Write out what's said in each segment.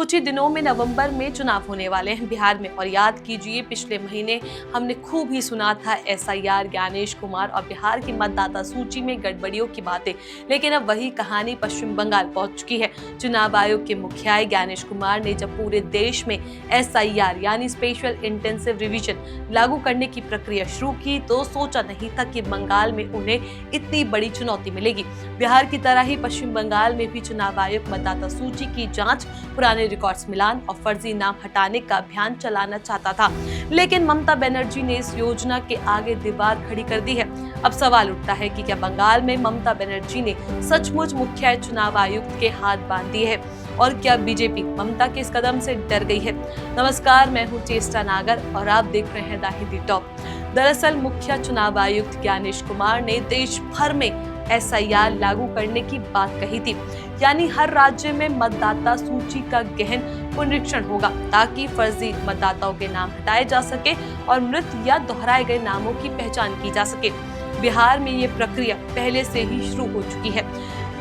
कुछ ही दिनों में नवंबर में चुनाव होने वाले हैं बिहार में। और याद कीजिए, पिछले महीने हमने खूब ही सुना था एसआईआर, ज्ञानेश कुमार और बिहार की मतदाता सूची में गड़बड़ियों की बातें। लेकिन अब वही कहानी पश्चिम बंगाल पहुंच चुकी है। चुनाव आयोग के मुखिया ज्ञानेश कुमार ने जब पूरे देश में एसआईआर यानी स्पेशल इंटेंसिव रिवीजन लागू करने की प्रक्रिया शुरू की तो सोचा नहीं था कि बंगाल में उन्हें इतनी बड़ी चुनौती मिलेगी। बिहार की तरह ही पश्चिम बंगाल में भी चुनाव आयोग मतदाता सूची की जांच, पुराने रिकॉर्ड्स मिलान और फर्जी नाम हटाने का अभियान चलाना चाहता था। लेकिन ममता बनर्जी ने इस योजना के आगे दीवार खड़ी कर दी है। अब सवाल उठता है कि क्या बंगाल में ममता बनर्जी ने सचमुच मुख्य चुनाव आयुक्त के हाथ बांध दिए हैं और क्या बीजेपी ममता के इस कदम से डर गई है? नमस्कार, मैं हूं चेष्टा नागर और आप देख रहे हैं द हिंदी टॉप। दरअसल मुख्य चुनाव आयुक्त ज्ञानेश कुमार ने देश भर में एसआईआर लागू करने की बात कही थी, यानी हर राज्य में मतदाता सूची का गहन पुनरीक्षण होगा ताकि फर्जी मतदाताओं के नाम हटाए जा सके और मृत या दोहराए गए नामों की पहचान की जा सके। बिहार में ये प्रक्रिया पहले से ही शुरू हो चुकी है।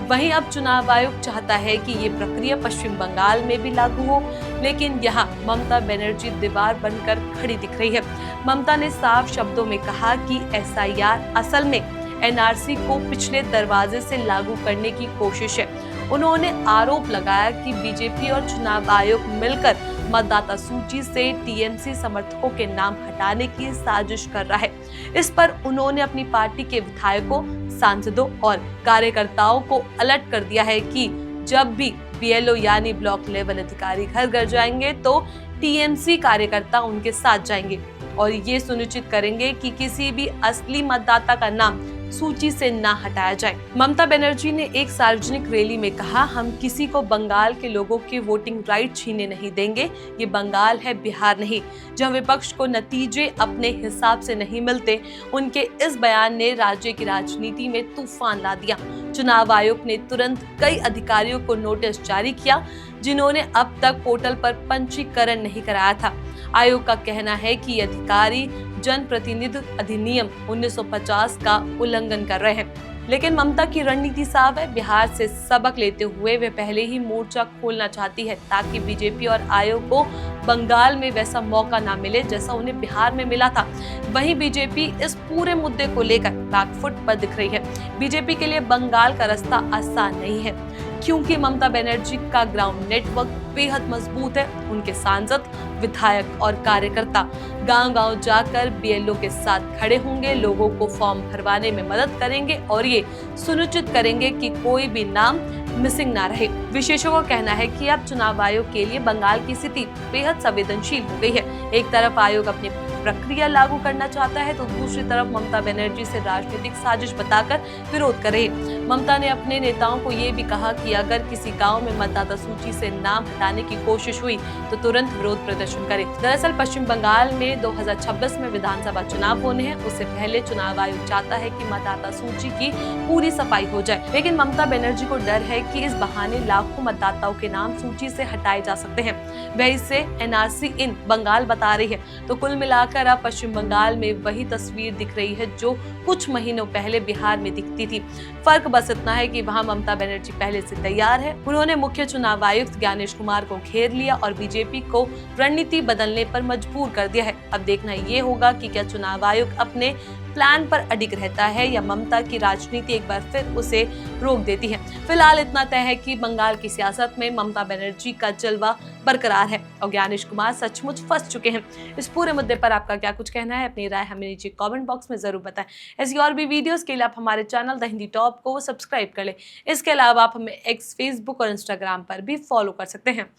वहीं अब चुनाव आयोग चाहता है कि ये प्रक्रिया पश्चिम बंगाल में भी लागू हो, लेकिन यहाँ ममता बनर्जी दीवार बनकर खड़ी दिख रही है। ममता ने साफ शब्दों में कहा कि एसआईआर असल में एनआरसी को पिछले दरवाजे से लागू करने की कोशिश है। उन्होंने आरोप लगाया कि बीजेपी और चुनाव आयोग मिलकर मतदाता सूची से टीएमसी समर्थकों के नाम हटाने की साजिश कर रहा है। इस पर उन्होंने अपनी पार्टी के विधायकों, सांसदों और कार्यकर्ताओं को अलर्ट कर दिया है कि जब भी बीएलओ यानी ब्लॉक लेवल अधिकारी घर घर जाएंगे तो टीएमसी कार्यकर्ता उनके साथ जाएंगे और ये सुनिश्चित करेंगे कि किसी भी असली मतदाता का नाम सूची से ना हटाया जाए। ममता बनर्जी ने एक सार्वजनिक रैली में कहा, हम किसी को बंगाल के लोगों के वोटिंग राइट छीनने नहीं देंगे। ये बंगाल है, बिहार नहीं। जब विपक्ष को नतीजे अपने हिसाब से नहीं मिलते, उनके इस बयान ने राज्य की राजनीति में तूफान ला दिया। चुनाव आयोग ने तुरंत कई अधिकारियों को नोटिस जारी किया जिन्होंने अब तक पोर्टल पर पंजीकरण नहीं कराया था। आयोग का कहना है कि अधिकारी जनप्रतिनिधि अधिनियम 1950 का उल्लंघन कर रहे हैं। लेकिन ममता की रणनीति साफ है। बिहार से सबक लेते हुए वे पहले ही मोर्चा खोलना चाहती है ताकि बीजेपी और आयोग को बंगाल में वैसा मौका ना मिले जैसा उन्हें बिहार में मिला था। वहीं बीजेपी इस पूरे मुद्दे को लेकर बैकफुट पर दिख रही है। बीजेपी के लिए बंगाल का रास्ता आसान नहीं है क्योंकि ममता बनर्जी का ग्राउंड नेटवर्क बेहद मजबूत है। उनके सांसद, विधायक और कार्यकर्ता गांव-गांव जाकर बीएलओ के साथ खड़े होंगे, लोगों को फॉर्म भरवाने में मदद करेंगे और ये सुनिश्चित करेंगे कि कोई भी नाम मिसिंग ना रहे। विशेषज्ञों का कहना है कि अब चुनाव आयोग के लिए बंगाल की स्थिति बेहद संवेदनशील हो गई है। एक तरफ आयोग अपनी प्रक्रिया लागू करना चाहता है तो दूसरी तरफ ममता बनर्जी से राजनीतिक साजिश बताकर विरोध कर रही है। ममता ने अपने नेताओं को ये भी कहा कि अगर किसी गांव में मतदाता सूची से नाम हटाने की कोशिश हुई तो तुरंत विरोध प्रदर्शन करें। दरअसल पश्चिम बंगाल में 2026 में विधानसभा चुनाव होने हैं। उससे पहले चुनाव आयोग चाहता है कि मतदाता सूची की पूरी सफाई हो जाए। लेकिन ममता बनर्जी को डर है कि इस बहाने लाखों मतदाताओं के नाम सूची से हटाए जा सकते हैं। वह इसे एनआरसी इन बंगाल बता रही है। तो कुल मिलाकर अब पश्चिम बंगाल में वही तस्वीर दिख रही है जो कुछ महीनों पहले बिहार में दिखती थी। फर्क बस इतना है कि वहां ममता बनर्जी पहले से तैयार है। उन्होंने मुख्य चुनाव आयुक्त ज्ञानेश कुमार को घेर लिया और बीजेपी को रणनीति बदलने पर मजबूर कर दिया है। अब देखना ये होगा कि क्या चुनाव आयोग अपने प्लान पर अडिग रहता है या ममता की राजनीति एक बार फिर उसे रोक देती है। फिलहाल इतना तय है कि बंगाल की सियासत में ममता बनर्जी का जलवा बरकरार है और ज्ञानेश कुमार सचमुच फंस चुके हैं। इस पूरे मुद्दे पर आपका क्या कुछ कहना है? अपनी राय हमें नीचे कमेंट बॉक्स में जरूर बताएं। ऐसी और भी वीडियोस के लिए आप हमारे चैनल द हिंदी टॉप को सब्सक्राइब कर लें। इसके अलावा आप हमें एक्स, फेसबुक और इंस्टाग्राम पर भी फॉलो कर सकते हैं।